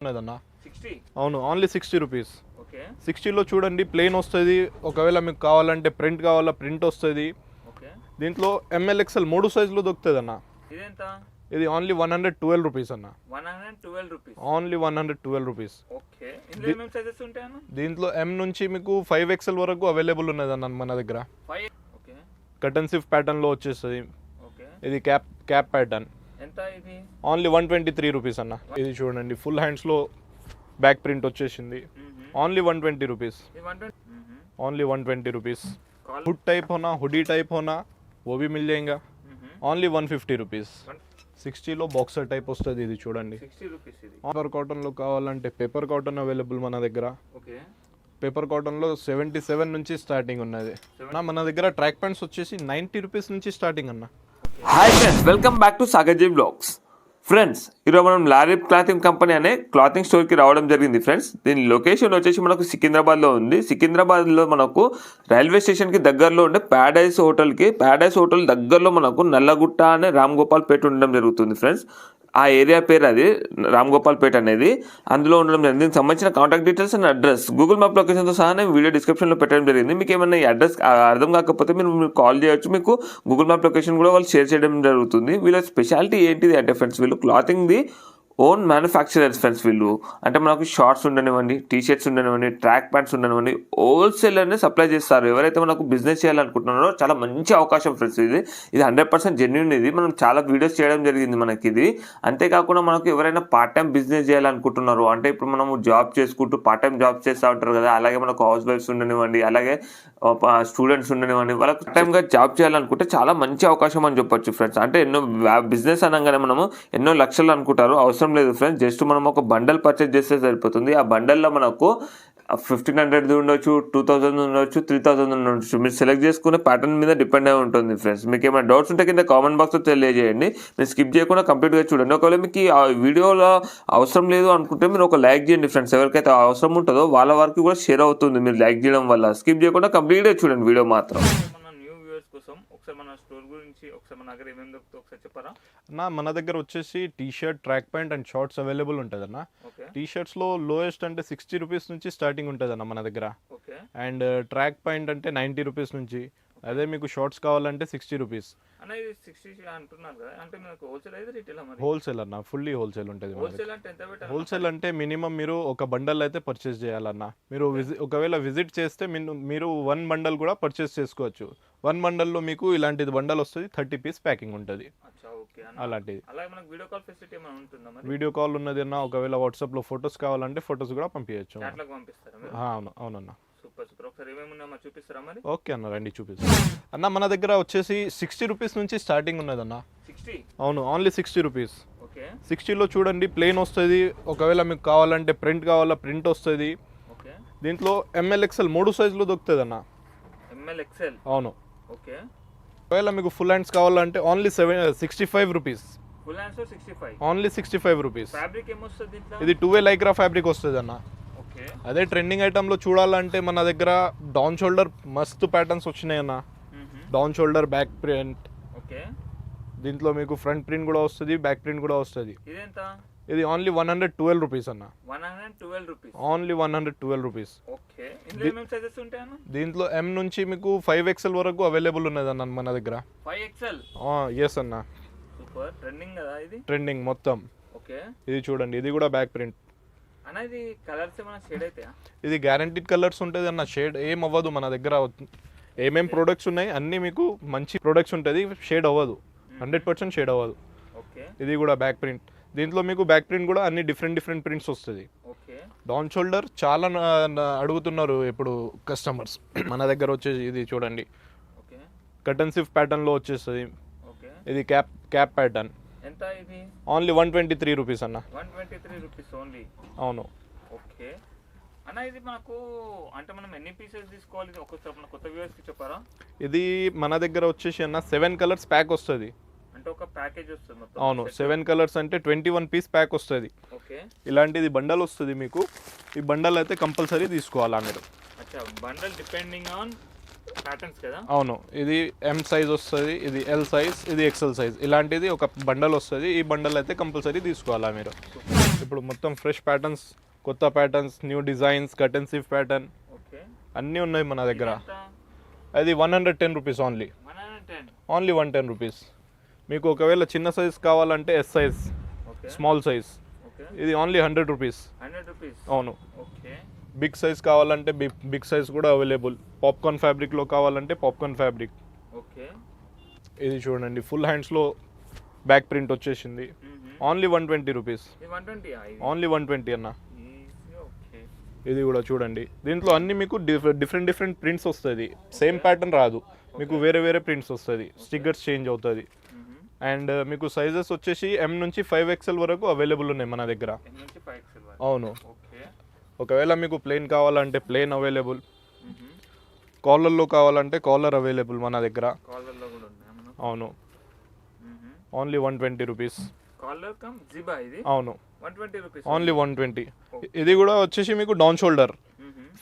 ఉన్నదన్న 60 అవును only 60 rupees. Okay 60లో చూడండి plain వస్తుంది. ఒకవేళ మీకు కావాలంటే ప్రింట్ కావాలా ప్రింట్ వస్తుంది. ఓకే దీంట్లో ML XL 3 సైజులు దొరుకుతుంది అన్న. ఇదెంత? ఇది ఓన్లీ 112 రూపీస్ అన్న. 112 రూపీస్. Only 112 rupees. ఓకే ఇందులో ఏమేం సైజెస్ ఉంటాయి అన్న? దీంట్లో M నుంచి మీకు 5XL వరకు అవైలబుల్ ఉన్నది అన్న మన దగ్గర. 5 ఓకే కటన్సివ్ ప్యాటర్న్లో వచ్చేస్తుంది. ఓకే ఇది క్యాప్ ప్యాటర్న్. ఎంత ఇది? ఓన్లీ 123 రూపీస్ అన్న. ఇది చూడండి ఫుల్ హ్యాండ్స్లో బ్యాక్ ప్రింట్ వచ్చేసింది. Only 120 rupees. Only 120 rupees. Hood type होना हुडी टाइप होना वो भी मिल जाएगा. Only 150 rupees. 60లో బాక్సర్ టైప్ వస్తుంది. ఇది చూడండి 60 రూపీస్ ఇది. పేపర్ కాటన్లో కావాలంటే పేపర్ కాటన్ అవైలబుల్ మన దగ్గర. ఓకే పేపర్ కాటన్లో 77 నుంచి స్టార్టింగ్ ఉన్నది. మన దగ్గర ట్రాక్ ప్యాంట్స్ వచ్చేసి 90 రూపీస్ నుంచి స్టార్టింగ్ అన్న. Hi friends, welcome back to Sagar ji blogs. Friends, ఈరోజు మనం లారిప్ క్లాతింగ్ కంపెనీ అనే క్లాతింగ్ స్టోర్కి రావడం జరిగింది. ఫ్రెండ్స్, దీని లొకేషన్ వచ్చేసి మనకు సికింద్రాబాద్లో ఉంది. సికింద్రాబాద్లో మనకు రైల్వే స్టేషన్కి దగ్గరలో ఉండే ప్యారడైజ్ హోటల్ దగ్గరలో మనకు నల్లగుట్ట అనే రామ్ గోపాల్ పేట ఉండడం జరుగుతుంది. ఫ్రెండ్స్, ఆ ఏరియా పేరు అది రామ్ గోపాల్ పేట అనేది. అందులో ఉండడం జరిగింది. దీనికి సంబంధించిన contact details and address Google map లొకేషన్తో సహా నేను వీడియో డిస్క్రిప్షన్లో పెట్టడం జరిగింది. మీకు ఏమైనా ఈ అడ్రస్ అర్థం కాకపోతే మీరు కాల్ చేయొచ్చు. మీకు గూగుల్ మ్యాప్ లొకేషన్ కూడా వాళ్ళు షేర్ చేయడం జరుగుతుంది. వీళ్ళ స్పెషాలిటీ ఏంటిది అంటే ఫ్రెండ్స్, వీళ్ళు క్లాతింగ్ది ఓన్ మ్యానుఫ్యాక్చరర్స్ ఫ్రెండ్స్. వీళ్ళు అంటే మనకు షార్ట్స్ ఉండనివ్వండి, టీషర్ట్స్ ఉండనివ్వండి, ట్రాక్ ప్యాంట్స్ ఉండనివ్వండి, హోల్సేలర్నే సప్లై చేస్తారు. ఎవరైతే మనకు బిజినెస్ చేయాలనుకుంటున్నారో చాలా మంచి అవకాశం ఫ్రెండ్స్. ఇది 100% జెన్యూన్. ఇది మనం చాలా వీడియోస్ చేయడం జరిగింది మనకి ఇది. అంతేకాకుండా మనకు ఎవరైనా పార్ట్ టైం బిజినెస్ చేయాలనుకుంటున్నారు అంటే ఇప్పుడు మనము జాబ్ చేసుకుంటూ పార్ట్ టైం జాబ్ చేస్తూ ఉంటారు కదా, అలాగే మనకు హౌస్ వైఫ్స్ ఉండనివ్వండి, అలాగే స్టూడెంట్స్ ఉండనివ్వండి, వాళ్ళకి టైంగా జాబ్ చేయాలనుకుంటే చాలా మంచి అవకాశం అని చెప్పొచ్చు ఫ్రెండ్స్. అంటే ఎన్నో బిజినెస్ అనగానే మనము ఎన్నో లక్షలు అనుకుంటారు, అవసరం లేదు ఫ్రెండ్స్. జస్ట్ మనం ఒక బండల్ పర్చేజ్ చేస్తే సరిపోతుంది. ఆ బండల్లో మనకు 1500 ఉండొచ్చు, 2000 ఉండొచ్చు, 3000 ఉండొచ్చు. మీరు సెలెక్ట్ చేసుకునే ప్యాటర్న్ మీద డిపెండ్ అయి ఉంటుంది ఫ్రెండ్స్. మీకు ఏమైనా డౌట్స్ ఉంటే కింద కామెంట్ బాక్స్లో తెలియజేయండి. మీరు స్కిప్ చేయకుండా కంప్లీట్గా చూడండి. ఒకవేళ మీకు ఆ వీడియోలో అవసరం లేదు అనుకుంటే మీరు ఒక లైక్ చేయండి ఫ్రెండ్స్. ఎవరికైతే అవసరం ఉంటుందో వాళ్ళ వరకు కూడా షేర్ అవుతుంది మీరు లైక్ చేయడం వల్ల. స్కిప్ చేయకుండా కంప్లీట్గా చూడండి వీడియో మాత్రం. మన స్టోర్ గురించి ఒకసారి మన దగ్గర ఏమేమి దొరుకుతుందో ఒకసారి చెప్పరా? మన దగ్గర వచ్చేసి t shirt, track pant and shorts available ఉంటుంది అన్న. టీ షర్ట్స్లో లోయెస్ట్ అంటే 60 రూపీస్ నుంచి స్టార్టింగ్ ఉంటుంది అన్న మన దగ్గర. అండ్ ట్రాక్ ప్యాంట్ అంటే 90 రూపీస్ నుంచి. అదే మీకు షార్ట్స్ కావాలంటే 60 రూపీస్. అన్న ఇది 60 అంటున్నారు కదా, అంటే మీకు హోల్సేల్ అయితే రిటైల్? హోల్సేల్ అన్న, ఫుల్లీ హోల్సేల్ ఉంటుంది. హోల్సేల్ అంటే మినిమం మీరు ఒక బండల్ అయితే పర్చేస్ చేయాలన్న. మీరు ఒకవేళ విజిట్ చేస్తే మీరు 1 బండల్ కూడా పర్చేస్ చేసుకోవచ్చు. 1 బండల్లో మీకు ఇలాంటిది బండల్ వస్తుంది, 30 పీస్ ప్యాకింగ్ ఉంటుంది అలాంటిది. వీడియో కాల్ ఉన్నది అన్న. ఒకవేళ వాట్సాప్లో ఫొటోస్ కావాలంటే ఫొటోస్ కూడా పంపించచ్చు. అవునన్నా. ఓకే అన్న, రండి చూపిస్తాను అన్న. మన దగ్గర వచ్చేసి 60 రూపీస్ నుంచి స్టార్టింగ్ ఉన్నది అన్న. అవును ఓన్లీ 60 రూపీస్. 60లో చూడండి ప్లెయిన్ వస్తుంది. ఒకవేళ మీకు కావాలంటే ప్రింట్ కావాలా ప్రింట్ వస్తుంది. దీంట్లో ML XL 3 సైజులు దొరుకుతుంది అన్న. అవును. ఒకవేళ మీకు ఫుల్ హ్యాండ్స్ కావాలంటే ఓన్లీ 65 రూపీస్. Only 65 rupees. ఇది 2A లైక్రా ఫ్యాబ్రిక్ వస్తుంది అన్న. అదే ట్రెండింగ్ ఐటమ్లో చూడాలంటే మన దగ్గర డౌన్ షోల్డర్ మస్తు ప్యాటర్న్స్ వచ్చినాయి అన్న. Down shoulder back print. దీంట్లో మీకు ఫ్రంట్ ప్రింట్ కూడా వస్తుంది, బ్యాక్ ప్రింట్ కూడా వస్తుంది. ఇది ఓన్లీ 112 రూపీస్ అన్న. Only 112 rupees. దీంట్లో M నుంచి మీకు 5XL వరకు అవైలబుల్ ఉన్నది అన్న మన దగ్గర. ఎస్ అన్న, ట్రెండింగ్ మొత్తం. ఇది చూడండి, ఇది కూడా బ్యాక్ ప్రింట్. ఇది గ్యారంటీడ్ కలర్స్ ఉంటుంది అన్న. షేడ్ ఏం అవ్వదు మన దగ్గర. ఏమేం ప్రొడక్ట్స్ ఉన్నాయి అన్నీ మీకు మంచి ప్రొడక్ట్స్ ఉంటుంది, షేడ్ అవ్వదు, 100% షేడ్ అవ్వదు. ఇది కూడా బ్యాక్ ప్రింట్. దీంట్లో మీకు బ్యాక్ ప్రింట్ కూడా అన్ని డిఫరెంట్ ప్రింట్స్ వస్తుంది. డౌన్ షోల్డర్ చాలా అడుగుతున్నారు ఇప్పుడు కస్టమర్స్. మన దగ్గర వచ్చేసి ఇది చూడండి కటన్సివ్ ప్యాటర్న్లో వచ్చేస్తుంది. ఇది క్యాప్ ప్యాటర్న్. ఎంత ఇది? ఓన్లీ 123 రూపీస్ అన్న. 123 రూపీస్ ఓన్లీ. అవును. ఓకే అన్న, ఇది మనకు అంటే మనం ఎన్ని పీసెస్ తీసుకోవాలి? ఒకసారి మన కొత్త వ్యూవర్స్ కి చెప్పారా? ఇది మన దగ్గర వచ్చేసి అన్న 7 కలర్స్ ప్యాక్ వస్తుంది. అంటే ఒక ప్యాకేజ్ వస్తుంది మొత్తం. అవును, 7 కలర్స్ అంటే 21 పీస్ ప్యాక్ వస్తుంది. ఇలాంటిది బండల్ వస్తుంది మీకు. ఈ బండల్ అయితే కంపల్సరీ తీసుకోవాలా మీరు. బండల్ డిపెండింగ్ ఆన్ ప్యాటర్న్స్ కదా. అవును, ఇది M సైజ్ వస్తుంది, ఇది L సైజ్, ఇది XL సైజ్. ఇలాంటిది ఒక బండల్ వస్తుంది. ఈ బండల్ అయితే కంపల్సరీ తీసుకోవాలా మీరు. ఇప్పుడు మొత్తం ఫ్రెష్ ప్యాటర్న్స్, కొత్త ప్యాటర్న్స్, న్యూ డిజైన్స్, కటెన్సివ్ ప్యాటర్న్ ఓకే అన్నీ ఉన్నాయి మన దగ్గర. ఎంత? అది 110 రూపీస్ ఓన్లీ. 110. Only 110 rupees. మీకు ఒకవేళ చిన్న సైజ్ కావాలంటే S size, okay small size, okay ఇది ఓన్లీ 100 రూపీస్. 100 రూపీస్. అవును. ఓకే బిగ్ సైజ్ కావాలంటే బిగ్ సైజ్ కూడా అవైలబుల్. పాప్కార్న్ ఫ్యాబ్రిక్లో కావాలంటే పాప్కార్న్ ఫ్యాబ్రిక్. ఓకే ఇది చూడండి ఫుల్ హ్యాండ్స్లో బ్యాక్ ప్రింట్ వచ్చేసింది. Only 120 rupees. ఇది 120 ఆ ఇది? ఓన్లీ 120 అన్న. ఈజీ. ఓకే ఇది కూడా చూడండి, దీంట్లో అన్ని మీకు డిఫరెంట్ ప్రింట్స్ వస్తుంది. సేమ్ ప్యాటర్న్ రాదు, మీకు వేరే వేరే ప్రింట్స్ వస్తుంది. స్టిక్కర్స్ చేంజ్ అవుతుంది. అండ్ మీకు సైజెస్ వచ్చేసి M నుంచి 5XL వరకు అవైలబుల్ ఉన్నాయి మన దగ్గర. M నుంచి 5XL వరకు. అవును. ఓకే ఒకవేళ మీకు ప్లెయిన్ కావాలంటే ప్లెయిన్ అవైలబుల్, కాలర్లో కావాలంటే కాలర్ అవైలబుల్ మన దగ్గర. కాలర్లో కూడా ఉన్నాయి మనం. అవును. Only 120 rupees. కాలర్ కమ్ జిబా ఇది? అవును. 120 రూపీస్. ఓన్లీ 120. ఇది కూడా వచ్చేసి మీకు down shoulder,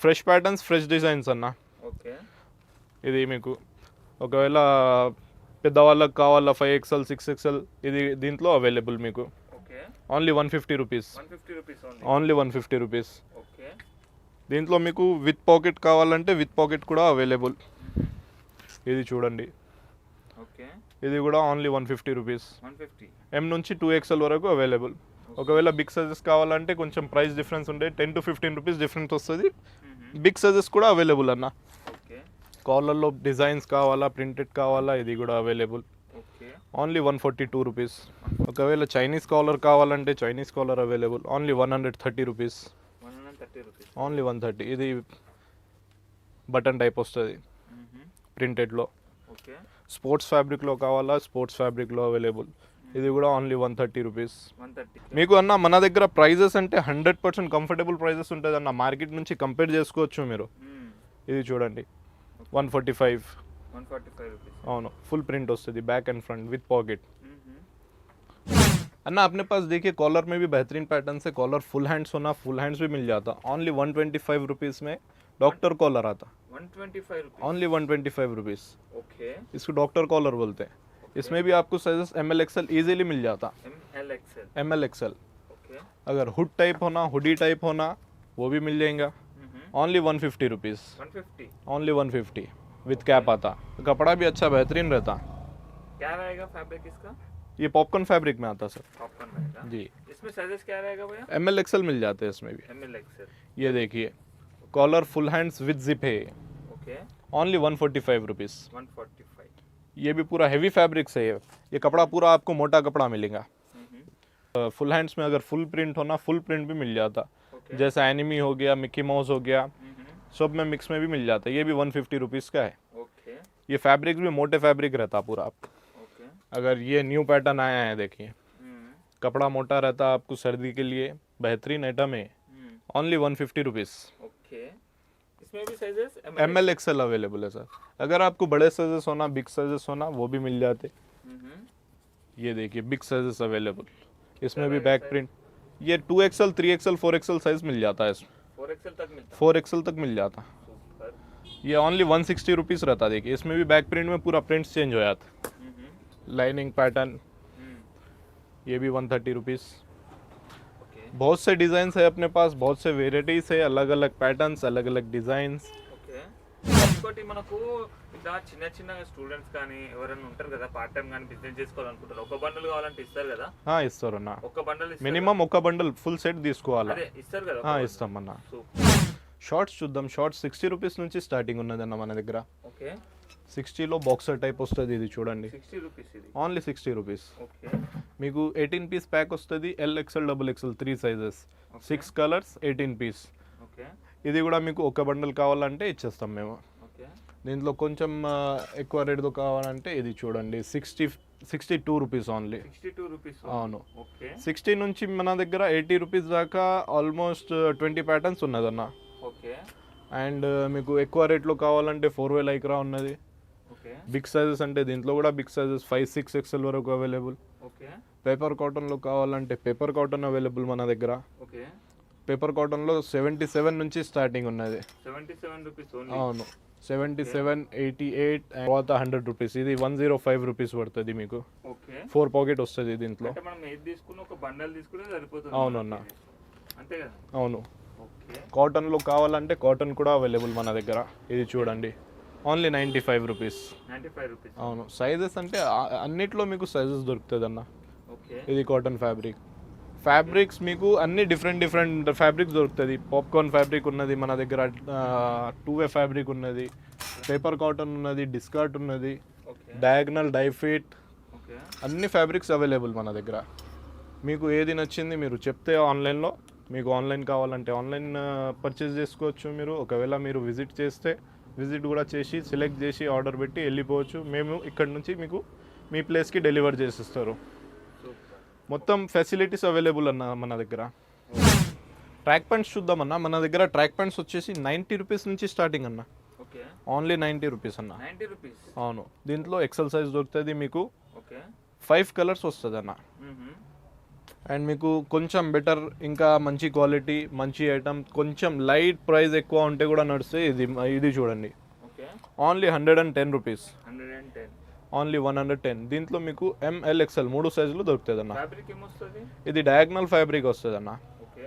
fresh patterns, fresh designs అన్న. ఓకే ఇది మీకు ఒకవేళ పెద్దవాళ్ళకి కావాలా 5XL, 6XL, ఇది దీంట్లో అవైలబుల్ మీకు. Okay only 150 rupees. 150 rupees only. Only 150 rupees. Okay దీంట్లో మీకు విత్ పాకెట్ కావాలంటే విత్ పాకెట్ కూడా అవైలబుల్. ఇది చూడండి, ఓకే ఇది కూడా ఓన్లీ 150 రూపీస్. 150. M నుంచి 2XL వరకు అవైలబుల్. ఒకవేళ బిగ్ సైజెస్ కావాలంటే కొంచెం ప్రైస్ డిఫరెన్స్ ఉంటే 10 to 15 రూపీస్ డిఫరెన్స్ వస్తుంది. బిగ్ సైజెస్ కూడా అవైలబుల్ అన్న. ఓకే కాలర్లో డిజైన్స్ కావాలా, ప్రింటెడ్ కావాలా, ఇది కూడా అవైలబుల్. Okay only 142 rupees. ఒకవేళ చైనీస్ కాలర్ కావాలంటే Chinese collar available. Only 130 rupees. 130 rupees. Only 130. ఇది బటన్ టైప్ వస్తుంది ప్రింటెడ్లో. ఓకే స్పోర్ట్స్ ఫ్యాబ్రిక్లో కావాలా, స్పోర్ట్స్ ఫ్యాబ్రిక్లో అవైలబుల్. ఇది కూడా ఓన్లీ 130 రూపీస్. 130. మీకు అన్న మన దగ్గర ప్రైజెస్ అంటే 100% కంఫర్టబుల్ ప్రైజెస్ ఉంటుంది అన్న. మార్కెట్ నుంచి కంపేర్ చేసుకోవచ్చు మీరు. ఇది చూడండి 145. 145 రూపీస్. అవును, ఫుల్ प्रिंट वस्तुदी, back and front with pocket. अन्ना अपने पास देखिए कॉलर में भी बेहतरीन पैटर्न से कॉलर फुल हैंड्स होना, फुल हैंड्स भी मिल जाता. ओनली 125 रुपीज़ में डॉक्टर कॉलर आता. 125 रुपीस. Only 125 rupees. ओके इसको डॉक्टर कॉलर बोलते हैं. इसमें भी आपको साइजेस ML XL इजीली मिल जाता. ML XL. ओके अगर हुड टाइप होना, हुडी टाइप होना, वो भी मिल जाएगा. Only 150 rupees. 150. Only 150 with cap आता. कपड़ा भी अच्छा बेहतरीन रहता. क्या रहेगा फैब्रिक इसका? ये पॉपकॉर्न फैब्रिक में आता सर. पॉपकॉर्न रहेगा जी. इसमें साइजेस क्या रहेगा भैया? ML XL मिल जाते हैं इसमें भी. ML XL. ये देखिए collar full hands with zip है. Okay only 145 rupees. 145. ये भी पूरा हैवी फैब्रिक से है. ये कपड़ा पूरा आपको मोटा कपड़ा मिलेगा. फुल हैंड्स में अगर फुल प्रिंट होना, फुल प्रिंट भी मिल जाता. जैसा एनिमी हो गया, मिक्की माउस हो गया, सब में मिक्स में भी मिल जाता है. ये भी 150 रुपीज़ का है. ओके ये फैब्रिक भी मोटे फैब्रिक रहता पूरा. आपको ओके अगर ये न्यू पैटर्न आया है देखिए, कपड़ा मोटा रहता आपको सर्दी के लिए बेहतरीन आइटम है. Only 150 rupees. ओके इसमें भी साइजेस ML XL अवेलेबल है सर. अगर आपको बड़े साइजेस होना, बिग साइजेस होना, वो भी मिल जाते. ये देखिए बिग साइजेस अवेलेबल. इसमें भी बैक प्रिंट. ये 2XL, 3XL, 4XL साइज मिल जाता है इसमें. 4XL तक मिलता. 4XL तक मिल जाता. सुपर. ये ओनली 160 रुपीज़ रहता. देखिए इसमें भी बैक प्रिंट में पूरा प्रिंट्स चेंज हो जाता. Lining pattern. ये भी 130 रुपीज़. ओके बहुत से डिज़ाइंस है अपने पास, बहुत से वेराइटीज़ है, अलग अलग पैटर्न्स, अलग अलग डिज़ाइंस. ఓకే ఇంకోటి మనకు ఇట్లా చిన్న చిన్న స్టూడెంట్స్ కానీ ఎవరైనా ఉంటారు కదా పార్ట్ టైం కానీ బిజినెస్ చేసుకోవాలనుకుంటారు, ఒక బండల్ కావాలంటే ఇస్తారు కదా? ఇస్తారన్నా. ఒక బండల్ మినిమం ఒక బండల్ ఫుల్ సెట్ తీసుకోవాలా? అదే ఇస్తారు కదా? ఇస్తామన్నా. సూపర్. షార్ట్స్ చూద్దాం. షార్ట్స్ 60 రూపీస్ నుంచి స్టార్టింగ్ ఉన్నదన్న మన దగ్గర. ఓకే 60లో బాక్సర్ టైప్ వస్తుంది. ఇది చూడండి 60 రూపీస్ ఇది. Only 60 rupees. ఓకే మీకు 18 పీస్ ప్యాక్ వస్తుంది. LXL, XXL 3 sizes, 6 colours, 18 pieces. Okay ఇది కూడా మీకు ఒక బండల్ కావాలంటే ఇచ్చేస్తాం మేము. ఓకే దీంట్లో కొంచెం ఎక్కువ రేట్తో కావాలంటే ఇది చూడండి 62 రూపీస్ ఓన్లీ. 62 రూపీస్. అవును. ఓకే 60 నుంచి మన దగ్గర 80 రూపీస్ దాకా ఆల్మోస్ట్ 20 ప్యాటర్న్స్ ఉన్నదన్న. ఓకే అండ్ మీకు ఎక్కువ రేట్లో కావాలంటే 4way లైక్రా ఉన్నది. ఓకే బిగ్ సైజెస్ అంటే దీంట్లో కూడా బిగ్ సైజెస్ 5, 6XL వరకు అవైలబుల్. ఓకే పేపర్ కాటన్లో కావాలంటే పేపర్ కాటన్ అవైలబుల్ మన దగ్గర. ఓకే పేపర్ కాటన్లో 77 నుంచి స్టార్టింగ్ ఉన్నది. 77 రూపీస్ ఓన్లీ. అవును. 77, 88 తర్వాత 100 రూపీస్. ఇది 105 రూపీస్ పడుతుంది మీకు. ఓకే 4 పాకెట్ వస్తుంది దీంట్లో. అంటే మనం ఏది తీసుకున్న ఒక బండల్ తీసుకుంటే సరిపోతుంది. అవును అన్న, అంతే కదా. అవును. ఓకే కాటన్లో కావాలంటే కాటన్ కూడా అవైలబుల్ మన దగ్గర. ఇది చూడండి ఓన్లీ 95 రూపీస్. 95 రూపీస్. అవును. సైజెస్ అంటే అన్నిట్లో మీకు సైజెస్ దొరుకుతుంది అన్న. ఓకే ఇది కాటన్ ఫ్యాబ్రిక్స్ మీకు అన్ని డిఫరెంట్ ఫ్యాబ్రిక్స్ దొరుకుతుంది. పాప్కార్న్ ఫ్యాబ్రిక్ ఉన్నది మన దగ్గర, 2-వే ఫ్యాబ్రిక్ ఉన్నది, పేపర్ కాటన్ ఉన్నది, డిస్కార్ట్ ఉన్నది, ఓకే డయాగ్నల్, డైఫిట్, ఓకే అన్ని ఫ్యాబ్రిక్స్ అవైలబుల్ మన దగ్గర. మీకు ఏది నచ్చింది మీరు చెప్తే ఆన్లైన్లో, మీకు ఆన్లైన్ కావాలంటే ఆన్లైన్ పర్చేస్ చేసుకోవచ్చు మీరు. ఒకవేళ మీరు విజిట్ కూడా చేసి సెలెక్ట్ చేసి ఆర్డర్ పెట్టి వెళ్ళిపోవచ్చు. మేము ఇక్కడ నుంచి మీకు మీ ప్లేస్కి డెలివర్ చేసిస్తారు. మొత్తం ఫెసిలిటీస్ అవైలబుల్ అన్న మన దగ్గర. ట్రాక్ ప్యాంట్స్ చూద్దామన్నా. మన దగ్గర ట్రాక్ ప్యాంట్స్ వచ్చేసి 90 రూపీస్ నుంచి స్టార్టింగ్ అన్న. ఓకే ఓన్లీ 90 రూపీస్ అన్న. 90 రూపీస్. అవును. దీంట్లో ఎక్సెల్ సైజ్ దొరుకుతుంది మీకు. ఓకే 5 కలర్స్ వస్తుంది అన్న. అండ్ మీకు కొంచెం బెటర్, ఇంకా మంచి క్వాలిటీ, మంచి ఐటమ్, కొంచెం లైట్ ప్రైస్ ఎక్కువ ఉంటే కూడా నడుస్తుంది. ఇది చూడండి ఓకే ఓన్లీ 110 రూపీస్. 110. ఓన్లీ 110. దీంట్లో మీకు ML XL 3 సైజులు దొరుకుతుంది అన్న. ఫ్యాబ్రిక్ ఏమొస్తుంది? ఇది డయాగ్నల్ ఫ్యాబ్రిక్ వస్తుంది అన్న. ఓకే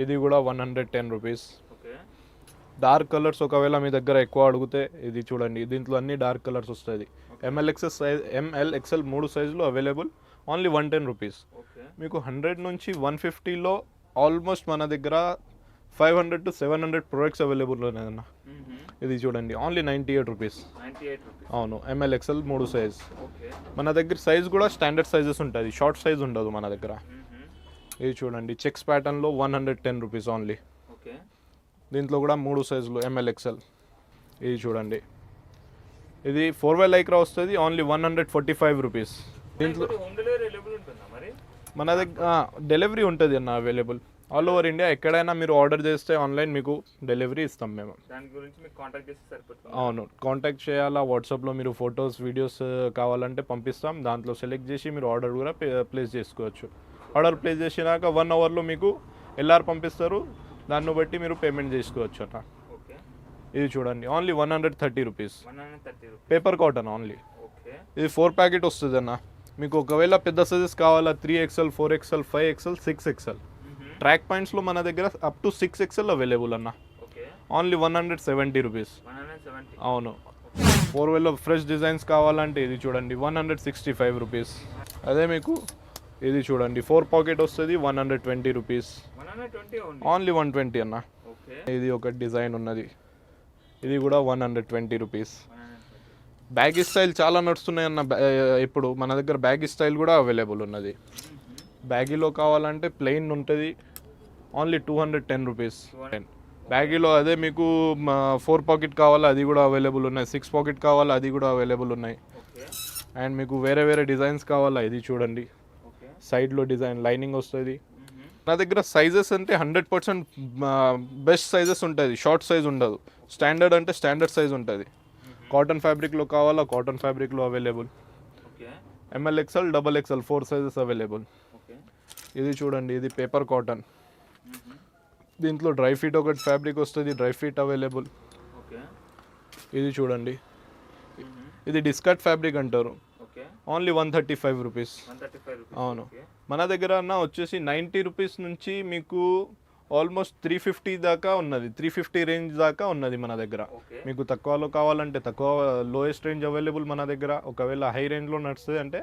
ఇది కూడా 110 రూపీస్. ఓకే డార్క్ కలర్స్ ఒకవేళ మీ దగ్గర ఎక్కువ అడిగితే ఇది చూడండి, దీంట్లో అన్ని డార్క్ కలర్స్ వస్తుంది. ML XL 3 సైజులు అవైలబుల్. Only 110 rupees. ఓకే మీకు 100 నుంచి 150లో ఆల్మోస్ట్ మన దగ్గర 500 to 700 ప్రొడక్ట్స్ అవైలబుల్ ఉన్నాయన్న. ఇది చూడండి ఓన్లీ 98 రూపీస్. 98 రూపీస్. అవును. ML XL 3 size. ఓకే మన దగ్గర సైజ్ కూడా స్టాండర్డ్ సైజెస్ ఉంటుంది, షార్ట్ సైజ్ ఉండదు మన దగ్గర. ఇది చూడండి చెక్స్ ప్యాటర్న్లో 110 రూపీస్ ఓన్లీ. ఓకే దీంట్లో కూడా 3 సైజులు ML XL. ఇది చూడండి, ఇది 4-వే లైక్రా వస్తుంది. Only 145 rupees. దీంట్లో హోమ్ డెలివరీ అవైలబుల్ ఉంటుందా మరి? మన దగ్గర డెలివరీ ఉంటుంది అన్న అవైలబుల్. ఆల్ ఓవర్ ఇండియా ఎక్కడైనా మీరు ఆర్డర్ చేస్తే ఆన్లైన్ మీకు డెలివరీ ఇస్తాం మేము. దాని గురించి మీకు కాంటాక్ట్ చేస్తే సరిపోతుంది. అవును, కాంటాక్ట్ చేయాలా. వాట్సాప్లో మీరు ఫొటోస్, వీడియోస్ కావాలంటే పంపిస్తాం. దాంట్లో సెలెక్ట్ చేసి మీరు ఆర్డర్ కూడా ప్లేస్ చేసుకోవచ్చు. ఆర్డర్ ప్లేస్ చేసినాక 1 అవర్లో మీకు LR పంపిస్తారు. దాన్ని బట్టి మీరు పేమెంట్ చేసుకోవచ్చు అన్న. ఓకే ఇది చూడండి only 130 rupees. 130 rupees. Paper cotton only. Okay ఇది 4 ప్యాకెట్ వస్తుంది అన్న. మీకు ఒకవేళ పెద్ద సైజెస్ కావాలా 3XL, 4XL, 5XL, 6XL. Track పాయింట్స్లో మన దగ్గర అప్ టు 6XL అవైలబుల్ అన్న. Okay only 170 rupees. 170. అవును. 4-వేలో ఫ్రెష్ డిజైన్స్ కావాలంటే ఇది చూడండి 165 రూపీస్. అదే మీకు ఇది చూడండి 4 పాకెట్ వస్తుంది 120 రూపీస్. 120 ఓన్లీ 120 అన్న. ఓకే ఇది ఒక డిజైన్ ఉన్నది, ఇది కూడా 120 రూపీస్. 120. బ్యాగీ స్టైల్ చాలా నడుస్తున్నాయి అన్న. ఇప్పుడు మన దగ్గర బ్యాగీ స్టైల్ కూడా అవైలబుల్ ఉన్నది. బ్యాగీలో కావాలంటే ప్లెయిన్ ఉంటుంది, ఓన్లీ 210 రూపీస్. బ్యాగీలో అదే మీకు 4 పాకెట్ కావాలా అది కూడా అవైలబుల్ ఉన్నాయి. 6 పాకెట్ కావాలా అది కూడా అవైలబుల్ ఉన్నాయి. ఓకే అండ్ మీకు వేరే డిజైన్స్ కావాలా ఇది చూడండి, ఓకే సైడ్లో డిజైన్ లైనింగ్ వస్తుంది. నా దగ్గర సైజెస్ అంటే 100% బెస్ట్ సైజెస్ ఉంటుంది, షార్ట్ సైజ్ ఉండదు. స్టాండర్డ్ అంటే స్టాండర్డ్ సైజ్ ఉంటుంది. కాటన్ ఫ్యాబ్రిక్లో కావాలా కాటన్ ఫ్యాబ్రిక్లో available. Okay ML XL, XXL 4 sizes available. Okay ఇది చూడండి, ఇది పేపర్ కాటన్. దీంట్లో డ్రై ఫిట్ ఒకటి ఫ్యాబ్రిక్ వస్తుంది, డ్రై ఫిట్ అవైలబుల్. ఓకే ఇది చూడండి, ఇది డిస్కట్ ఫ్యాబ్రిక్ అంటారు. Okay only 135 rupees. 135 రూపీస్. అవును. ఓకే మన దగ్గర అన్న వచ్చేసి 90 రూపీస్ నుంచి మీకు ఆల్మోస్ట్ 350 దాకా ఉన్నది, 350 రేంజ్ దాకా ఉన్నది మన దగ్గర. ఓకే మీకు తక్కువలో కావాలంటే తక్కువ, లోయెస్ట్ రేంజ్ అవైలబుల్ మన దగ్గర. ఒకవేళ హై రేంజ్లో నడుస్తుంది అంటే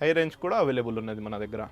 హై రేంజ్ కూడా అవైలబుల్ ఉన్నది మన దగ్గర.